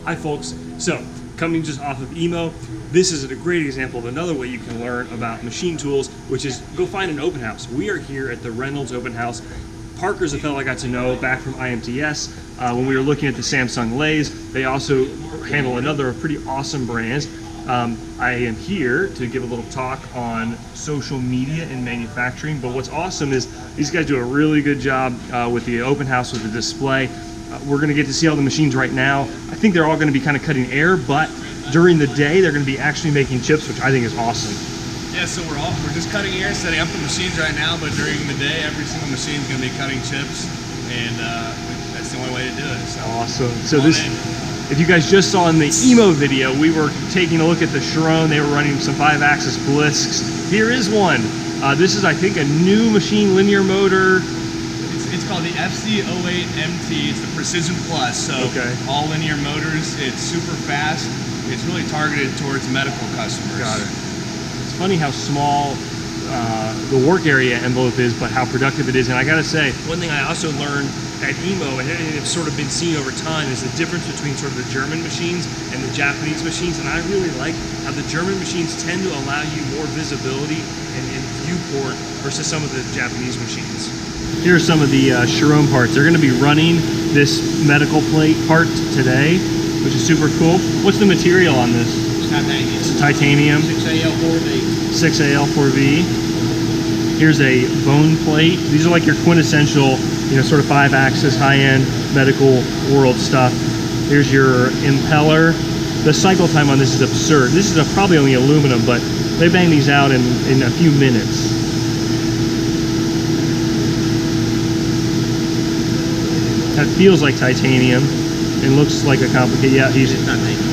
Hi folks, so coming just off of EMO, this is a great example of another way you can learn about machine tools, which is go find an open house. We are here at the Reynolds Open House. Parker's a fellow I got to know back from IMTS when we were looking at the Samsung lathes. They also handle another pretty awesome brand. I am here to give a little talk on social media and manufacturing, but what's awesome is these guys do a really good job with the open house, with the display. We're going to get to see all the machines right now. I think they're all going to be kind of cutting air, but during the day they're going to be actually making chips, which I think is awesome. Yeah, so we're just cutting air, setting up the machines right now, but during the day every single machine is going to be cutting chips, and that's the only way to do it. So awesome. So this, if you guys just saw in the EMO video, we were taking a look at the Chiron. They were running some 5-axis blisks. Here is one. This is, I think, a new machine, linear motor. It's called the FC08MT. It's the Precision Plus. So all linear motors. It's super fast. It's really targeted towards medical customers. Got it. It's funny how small the work area envelope is, but how productive it is. And I gotta say, one thing I also learned at EMO, and it's sort of been seen over time, is the difference between sort of the German machines and the Japanese machines. And I really like how the German machines tend to allow you more visibility and viewport versus some of the Japanese machines. Here are some of the Chiron parts. They're gonna be running this medical plate part today, which is super cool. What's the material on this? It's titanium. It's titanium. 6AL4V. 6AL4V. Here's a bone plate. These are like your quintessential, sort of 5-axis, high-end medical world stuff. Here's your impeller. The cycle time on this is absurd. This is probably only aluminum, but they bang these out in a few minutes. That feels like titanium. It looks like a complicated. Yeah,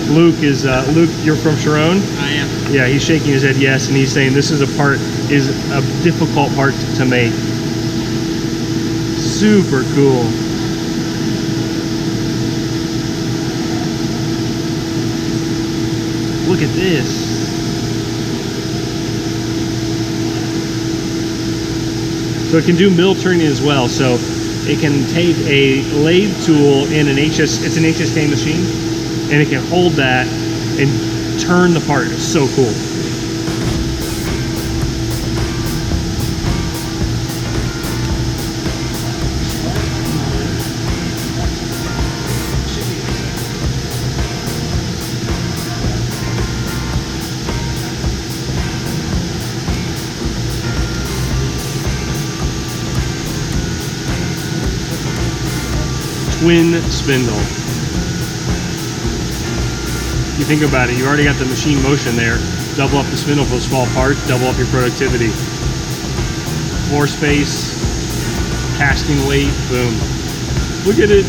Luke is Luke. You're from Chiron. I am. Yeah, he's shaking his head yes, and he's saying this is a difficult part to make. Super cool. Look at this. So it can do mill turning as well. So it can take a lathe tool in it's an HSK machine, and it can hold that and turn the part. It's so cool. Twin spindle. You think about it, you already got the machine motion there. Double up the spindle for small parts, double up your productivity. Floor space, casting weight, boom. Look at it.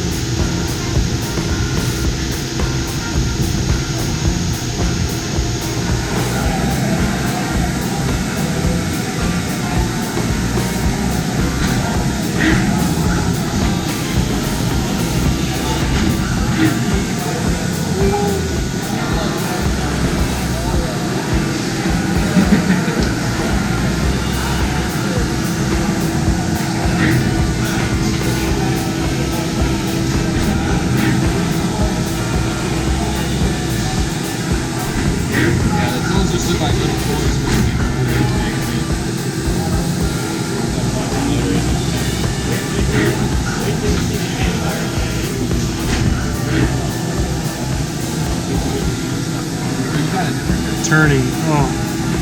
Turning. Oh.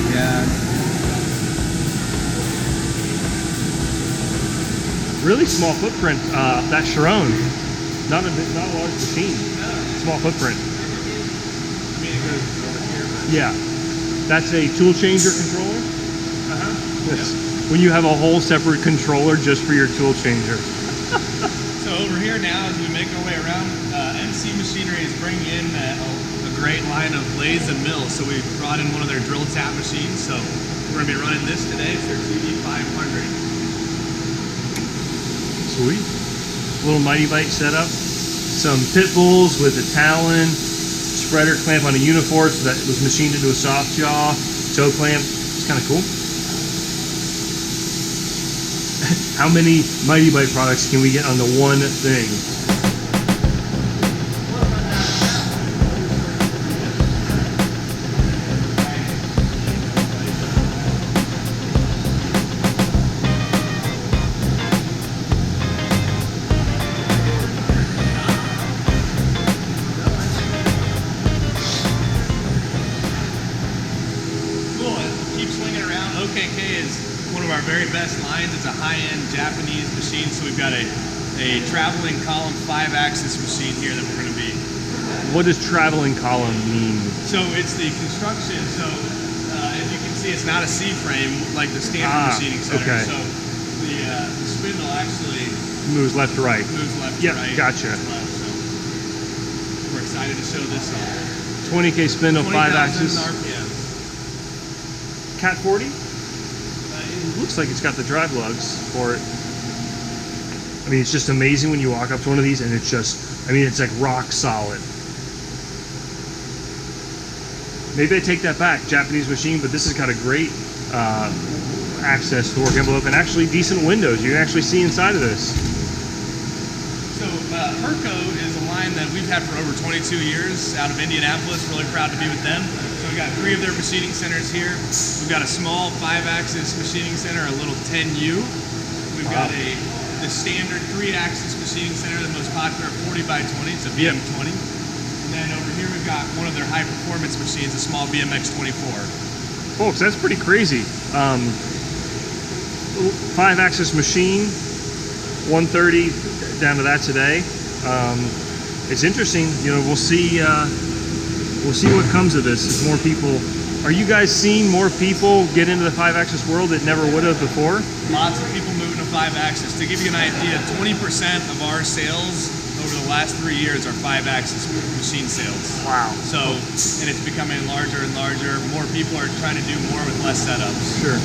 Yeah. Really small footprint. That Chiron. Not a large machine. Small footprint. Yeah. That's a tool changer controller? Yes. When you have a whole separate controller just for your tool changer. So over here now, as we make our way around, CNC Machinery is bringing in a great line of lathes and mills. So we brought in one of their drill tap machines. So we're going to be running this today. It's their TD500. Sweet. Little Mighty Bite setup. Some pit bulls with a Talon. Spreader clamp on a Uniforce that was machined into a soft jaw. Toe clamp. It's kind of cool. How many Mighty Bite products can we get onto one thing? OKK is one of our very best lines. It's a high-end Japanese machine, so we've got a traveling column 5-axis machine here that we're going to be. What does traveling column mean? So it's the construction. So as you can see, it's not a C-frame like the standard machining center. Okay. So the spindle actually Moves left to right. moves left to right. Gotcha. Left, so we're excited to show this off. 20K spindle, 5-axis. RPM. Cat 40? It looks like it's got the drive lugs for it. I mean, it's just amazing when you walk up to one of these and it's just, I mean, it's like rock solid. Maybe I take that back, Japanese machine, but this has got a great access to the work envelope and actually decent windows. You can actually see inside of this. So Hurco is a line that we've had for over 22 years out of Indianapolis. Really proud to be with them. So we've got 3 of their machining centers here. We've got a small 5-axis machining center, a little 10U. We've got the standard 3-axis machining center, the most popular 40x20. It's a BM20. And then over here we've got one of their high-performance machines, a small BMX24. Folks, that's pretty crazy. 5-axis machine, 130 down to that today. It's interesting. You know, we'll see what comes of this as more people. Are you guys seeing more people get into the 5-axis world that never would have before? Lots of people moving to 5-axis. To give you an idea, 20% of our sales over the last 3 years are 5-axis machine sales. Wow. So, and it's becoming larger and larger. More people are trying to do more with less setups. Sure.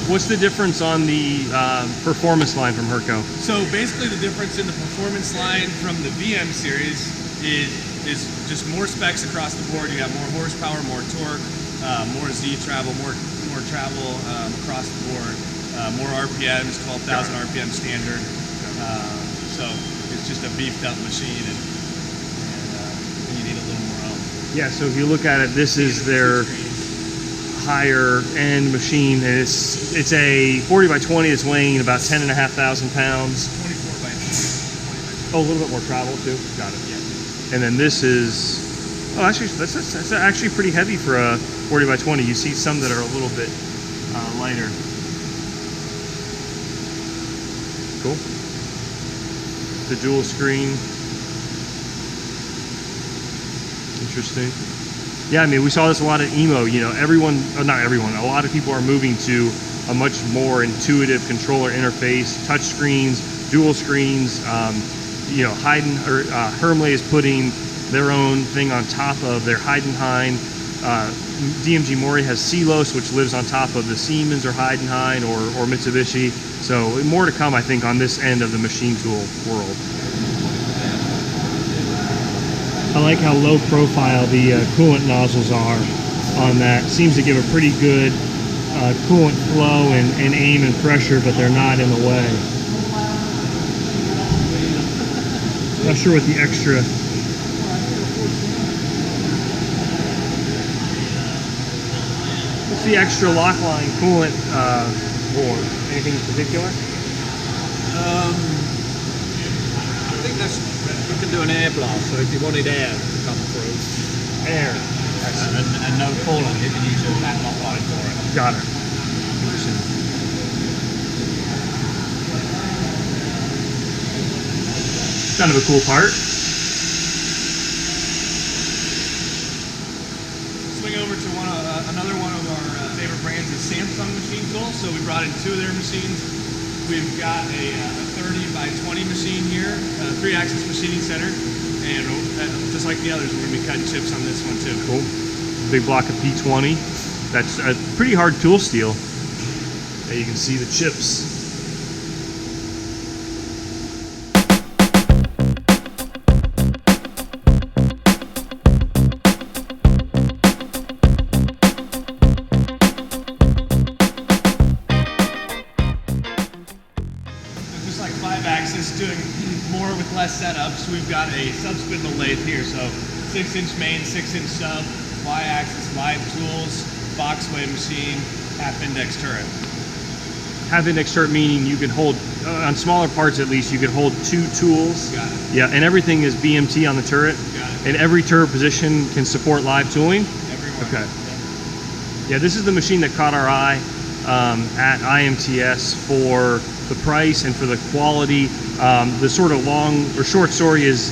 What's the difference on the performance line from Hurco? So basically the difference in the performance line from the VM series is just more specs across the board. You got more horsepower, more torque, more Z travel, more travel across the board, more RPMs, 12,000 RPM standard. So it's just a beefed up machine, and you need a little more oomph. Yeah, so if you look at it, this is their higher end machine, and it's a 40x20. It's weighing about 10,500 pounds. 24x20. Oh, a little bit more travel too. Got it. Yeah. And then this is, oh, actually that's actually pretty heavy for a 40x20. You see some that are a little bit lighter. Cool. The dual screen. Interesting. Yeah, I mean, we saw this a lot at EMO. You know, not everyone, a lot of people are moving to a much more intuitive controller interface, touch screens, dual screens. You know, Hermle is putting their own thing on top of their Heidenhain. DMG Mori has Silos, which lives on top of the Siemens or Heidenhain or Mitsubishi. So more to come, I think, on this end of the machine tool world. I like how low profile the coolant nozzles are on that. Seems to give a pretty good coolant flow and aim and pressure, but they're not in the way. Not sure what the extra. What's the extra lock line coolant for? Anything in particular? I think that's, you can do an air blast, so if you wanted air to come through. Air. And no coolant, you can use that lock line for it. Got it. Interesting. Kind of a cool part. Swing over to another one of our favorite brands is Samsung Machine Tool. So we brought in 2 of their machines. We've got a 30x20 machine here, a 3-axis machining center, and just like the others, we're going to be cutting chips on this one too. Cool. Big block of P20. That's a pretty hard tool steel. There you can see the chips. Doing more with less setups. We've got a sub-spindle lathe here, so 6-inch main, 6-inch sub, Y-axis live tools, boxway machine, half-index turret. Half-index turret meaning you can hold on smaller parts at least, you could hold 2 tools. Got it. Yeah, and everything is BMT on the turret. Got it. And every turret position can support live tooling. Everywhere. Okay. Yeah, this is the machine that caught our eye at IMTS for the price and for the quality. The sort of long or short story is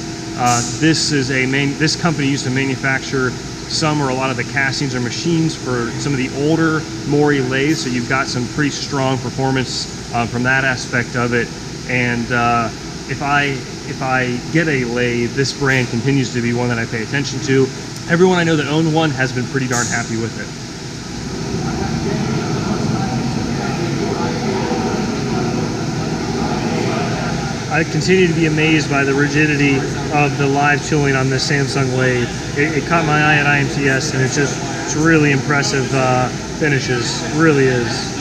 this company used to manufacture some or a lot of the castings or machines for some of the older Mori lathes, so you've got some pretty strong performance from that aspect of it. And if I get a lathe, this brand continues to be one that I pay attention to. Everyone I know that owned one has been pretty darn happy with it. I continue to be amazed by the rigidity of the live tooling on this Samsung lathe. It caught my eye at IMTS, and it's really impressive finishes. It really is.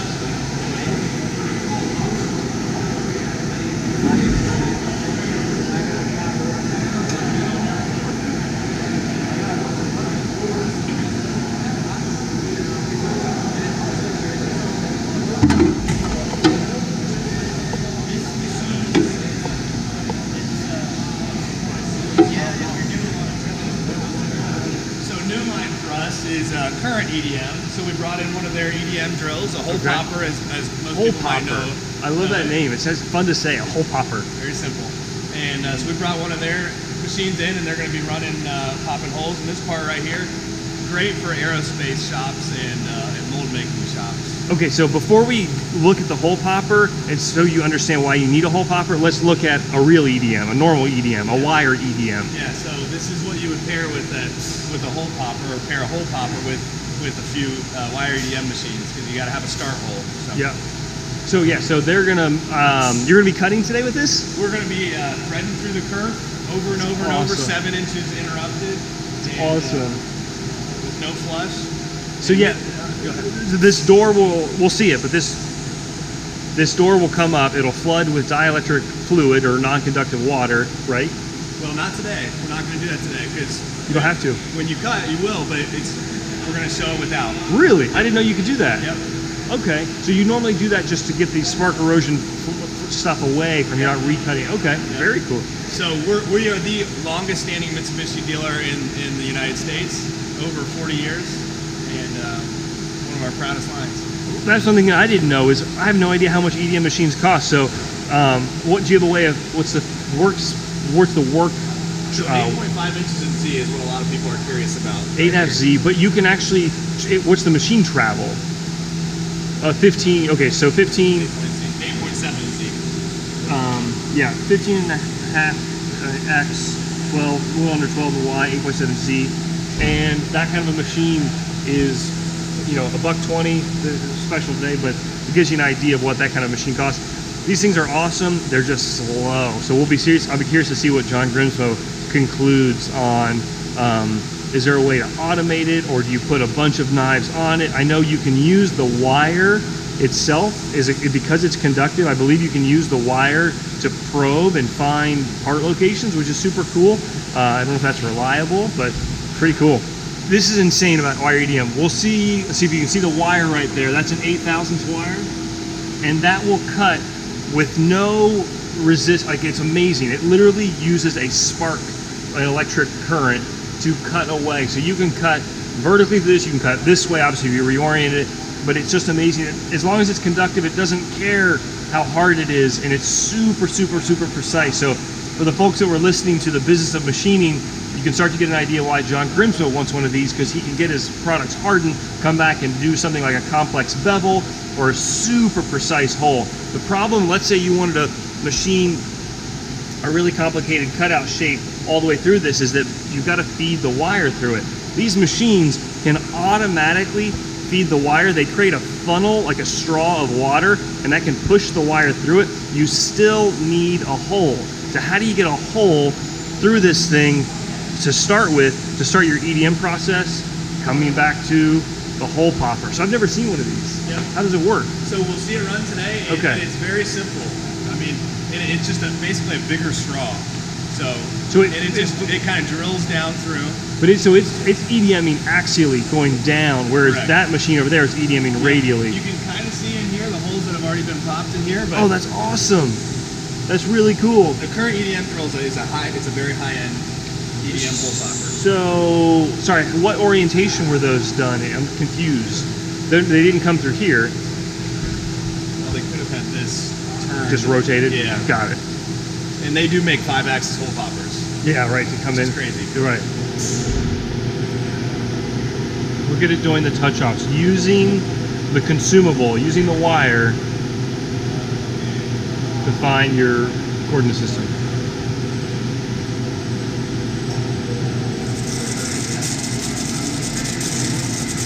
Is current EDM, so we brought in one of their EDM drills, a hole popper, as most Hole people might know. I love that name. It says fun to say, a hole popper. Very simple. And so we brought one of their machines in, and they're going to be running popping holes in this part right here. Great for aerospace shops and mold making shops. Okay, so before we look at the hole popper, and so you understand why you need a hole popper, let's look at a real EDM, a normal EDM, a wire EDM. Yeah, so this is what you would pair with a hole popper, or pair a hole popper with a few wire EDM machines, because you got to have a start hole. So. Yeah. So yeah, so they're gonna you're gonna be cutting today with this? We're gonna be threading through the kerf over and over and over, 7 inches interrupted. And, awesome. With no flush. So yeah, this door we'll see it, but this door will come up. It'll flood with dielectric fluid or non-conductive water, right? Well, not today. We're not going to do that today because you don't have to. When you cut, you will, but we're going to show it without. Really? I didn't know you could do that. Yep. Okay. So you normally do that just to get the spark erosion stuff away from you not recutting. Okay. Yep. Very cool. So we are the longest standing Mitsubishi dealer in the United States, over 40 years, and one of our proudest lines. That's something that I didn't know. Is I have no idea how much EDM machines cost. So, what do you have a way of what's the work? So 8.5 inches in Z is what a lot of people are curious about. 8.5 Z, but you can actually. What's the machine travel? 15. Okay, so 15. 8.7 Z. Yeah, 15 and a half X, 12, a little under 12 the Y, 8.7 Z, and that kind of a machine is, $120, the special day, but it gives you an idea of what that kind of machine costs. These things are awesome. They're just slow. So I'll be curious to see what John Grimsmo concludes on. Is there a way to automate it, or do you put a bunch of knives on it? I know you can use the wire itself. Because it's conductive, I believe you can use the wire to probe and find part locations, which is super cool. I don't know if that's reliable, but pretty cool. This is insane about wire EDM. We'll see if you can see the wire right there. That's an 8/1000 wire, and that will cut with no resist. Like, it's amazing. It literally uses a spark, an electric current, to cut away. So you can cut vertically through this. You can cut this way. Obviously, if you reorient it, but it's just amazing. As long as it's conductive, it doesn't care how hard it is, and it's super, super, super precise. So for the folks that were listening to the Business of Machining, you can start to get an idea why John Grimsmo wants one of these, because he can get his products hardened, come back and do something like a complex bevel or a super precise hole. The problem, let's say you wanted to machine a really complicated cutout shape all the way through this, is that you've got to feed the wire through it. These machines can automatically feed the wire. They create a funnel, like a straw of water, and that can push the wire through it. You still need a hole. So how do you get a hole through this thing to start with, to start your EDM process? Coming back to the hole popper. So I've never seen one of these. Yep. How does it work? So we'll see it run today, and, okay. And it's very simple. I mean, it's just basically a bigger straw. So it kind of drills down through. But it's EDMing axially going down, whereas Correct. That machine over there is EDMing radially. You can kind of see in here the holes that have already been tops in here. But Oh, that's awesome. That's really cool. the current EDM drill is it's a very high-end EDM hole popper. So, sorry, what orientation were those done in? I'm confused. They didn't come through here. Well, they could have had this turned. Just rotated? Yeah. Got it. And they do make 5-axis hole poppers. Yeah, right, to come in. It's crazy. You're right. We're good at doing the touch-offs. Using the consumable, using the wire to find your coordinate system.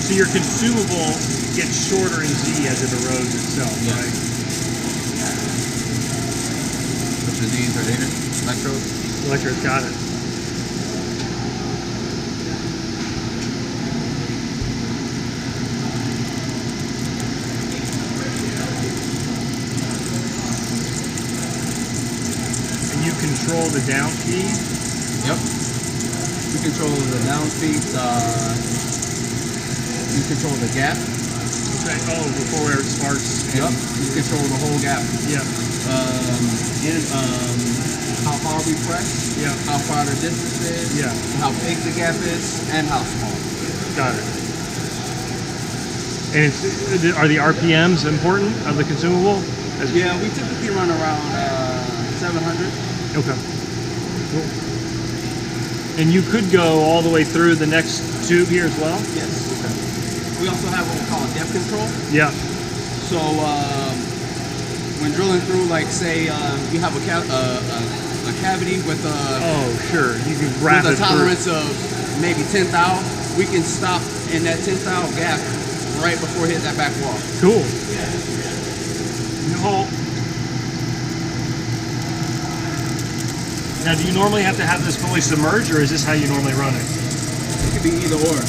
So your consumable gets shorter in Z as it erodes itself, right? Which are these right here? Electrodes? Electrodes, got it. And you control the down feed? Yep. You control the down feed, you control the gap. Okay. Oh, before it starts. Yep. You control the whole gap. Yeah. How far we press. Yeah. How far the distance is. Yeah. How big the gap is, and how small. Got it. And are the RPMs important of the consumable? Yeah, we typically run around 700. Okay. Cool. And you could go all the way through the next tube here as well? Yes. Okay. We also have what we call depth control. Yeah. So when drilling through, like say you have a cavity with Oh, sure. You can wrap with it a tolerance of maybe 10 thou, we can stop in that 10 thou gap right before hitting that back wall. Cool. No. Now, do you normally have to have this fully submerged, or is this how you normally run it? It could be either or.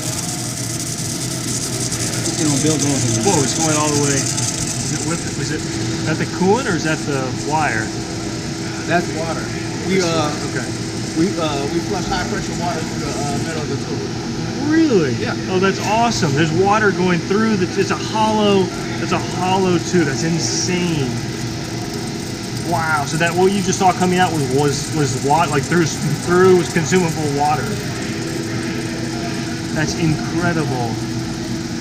You know, build those. Whoa, it's going all the way. Is that the coolant, or is that the wire? That's water. We Okay. we flush high pressure water through the middle of the tube. Really? Yeah. Oh, that's awesome. There's water going through it's a hollow tube. That's insane. Wow. So that what you just saw coming out was water, like through was consumable water. That's incredible.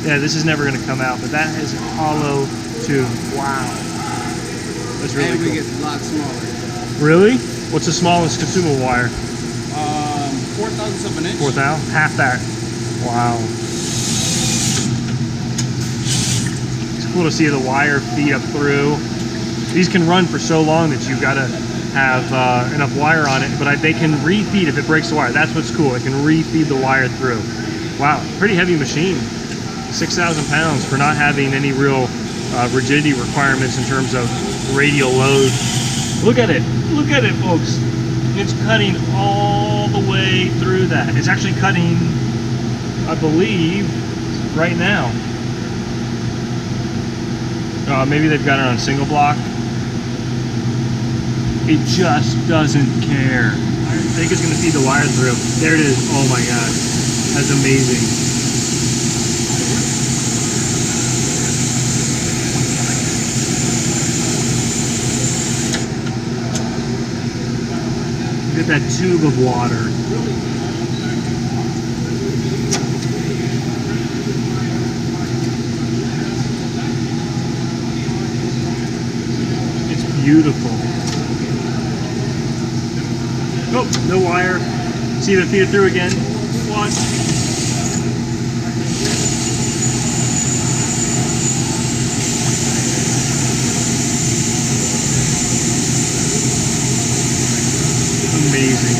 Yeah, this is never going to come out, but that is a hollow tube. Wow. That's really and we cool. get a lot smaller. Really? What's the smallest consumable wire? 4/1000 of an inch. 4,000? Half that. Wow. It's cool to see the wire feed up through. These can run for so long that you've got to have enough wire on it, but they can refeed if it breaks the wire. That's what's cool. It can refeed the wire through. Wow, pretty heavy machine. 6,000 pounds for not having any real rigidity requirements in terms of radial load. Look at it, folks. It's cutting all the way through that. It's actually cutting, I believe, right now. Maybe they've got it on single block. It just doesn't care. I think it's going to feed the wire through. There it is. Oh my God. That's amazing. Look at that tube of water. It's beautiful. Oh, no wire. See if it feed it through again. Watch. Amazing.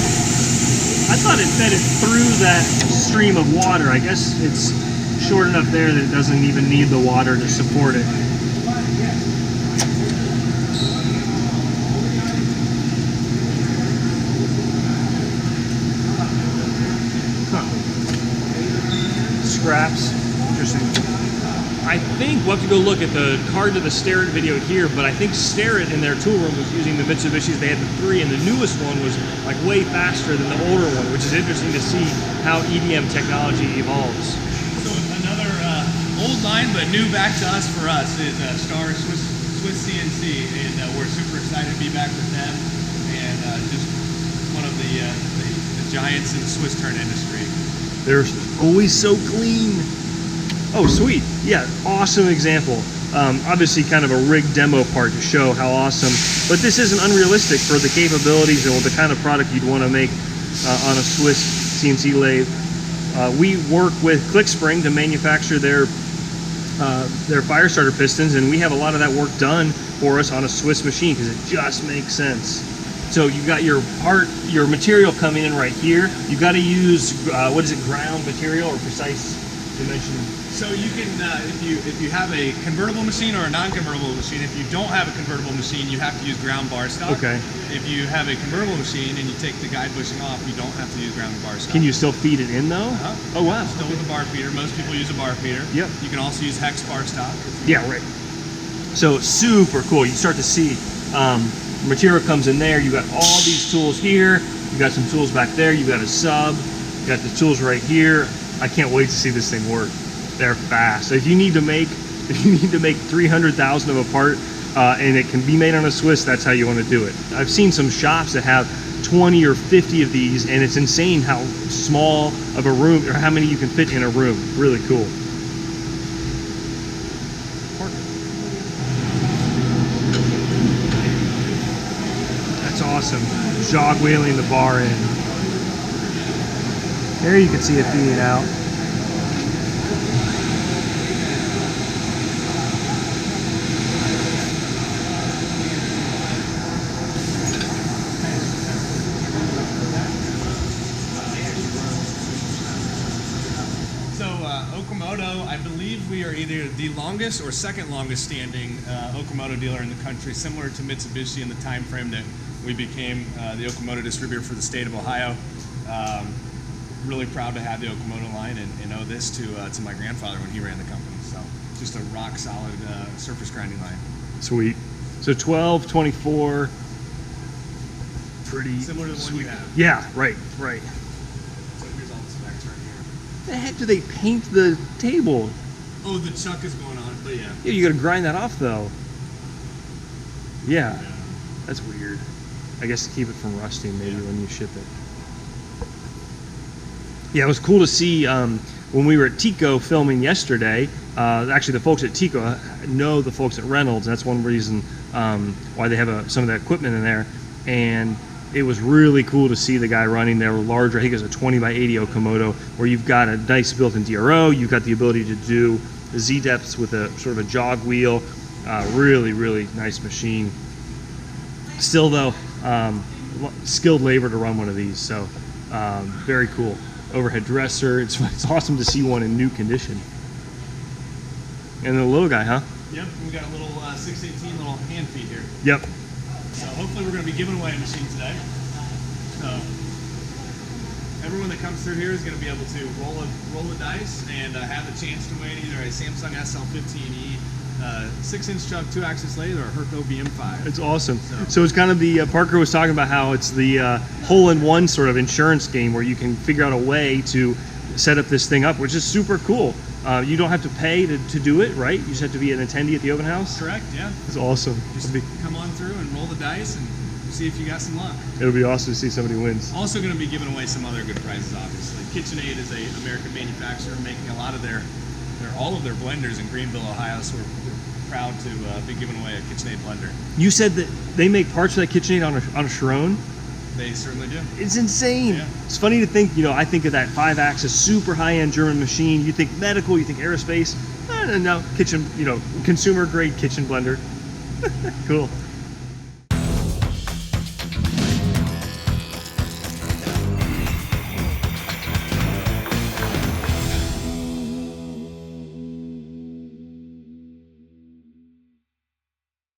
I thought it fed it through that stream of water. I guess it's short enough there that it doesn't even need the water to support it. Scraps. Interesting. I think we'll have to go look at the card to the Starrett video here, but I think Starrett in their tool room was using the Mitsubishis. They had the 3, and the newest one was like way faster than the older one, which is interesting to see how EDM technology evolves. So another old line, but new back to us for us is Star Swiss CNC, and we're super excited to be back with them, and just one of the giants in the Swiss turn industry. They're always so clean. Oh, sweet. Yeah, awesome example. Obviously kind of a rig demo part to show how awesome, but this isn't unrealistic for the capabilities and the kind of product you'd want to make on a Swiss CNC lathe. We work with ClickSpring to manufacture their fire starter pistons, and we have a lot of that work done for us on a Swiss machine because it just makes sense. So you got your material coming in right here. You got to use what is it, ground material or precise dimension? So you can, if you have a convertible machine or a non-convertible machine, if you don't have a convertible machine, you have to use ground bar stock. Okay. If you have a convertible machine and you take the guide bushing off, you don't have to use ground bar stock. Can you still feed it in though? Uh-huh. Oh wow. Still with a bar feeder. Most people use a bar feeder. Yep. You can also use hex bar stock. Yeah, right. So super cool. You start to see material comes in there. You got all these tools here. You got some tools back there. You got a sub. You got the tools right here. I can't wait to see this thing work. They're fast. So if you need to make 300,000 of a part and it can be made on a Swiss, that's how you want to do it. I've seen some shops that have 20 or 50 of these, and it's insane how small of a room or how many you can fit in a room. Really cool. That's awesome. Jog wheeling the bar in. There you can see it feeding out. Okamoto, I believe we are either the longest or second longest standing Okamoto dealer in the country, similar to Mitsibushi in the time frame that we became the Okamoto distributor for the state of Ohio. Really proud to have the Okamoto line and owe this to my grandfather when he ran the company. So just a rock solid surface grinding line. Sweet. So 12, 24, pretty similar to the sweet. one you have. Yeah, right. So here's all the specs right here. The heck do they paint the table? Oh, the chuck is going on, but yeah. Yeah, you gotta grind that off though. Yeah, that's weird. I guess to keep it from rusting maybe when you ship it. Yeah, it was cool to see when we were at Tico filming yesterday. Actually, the folks at Tico know the folks at Reynolds. That's one reason why they have some of that equipment in there. And it was really cool to see the guy running their larger, I think it's a 20 by 80 Okamoto, where you've got a nice built-in DRO. You've got the ability to do the Z depths with a sort of a jog wheel. Really, really nice machine. Still though, skilled labor to run one of these. So very cool. Overhead dresser. It's awesome to see one in new condition. And the little guy, huh? Yep, we got a little 618 little hand feed here. Yep. So hopefully we're going to be giving away a machine today. So everyone that comes through here is going to be able to roll a dice and have the chance to win either a Samsung SL15E 6-inch chuck 2-axis lathe or a Hurco BM5. It's awesome. So it's kind of the Parker was talking about how it's the hole-in-one sort of insurance game where you can figure out a way to set up this thing up, which is super cool. You don't have to pay to do it, right? You just have to be an attendee at the open house. Correct, yeah. It's awesome. Just come on through and roll the dice and see if you got some luck. It'll be awesome to see somebody wins. Also going to be giving away some other good prizes, obviously. KitchenAid is an American manufacturer making a lot of all of their blenders in Greenville, Ohio, so we're proud to be giving away a KitchenAid blender. You said that they make parts for that KitchenAid on a Chiron? They certainly do. It's insane. Yeah. It's funny to think, I think of that 5-axis super high-end German machine. You think medical, you think aerospace. No, kitchen, consumer grade kitchen blender. Cool.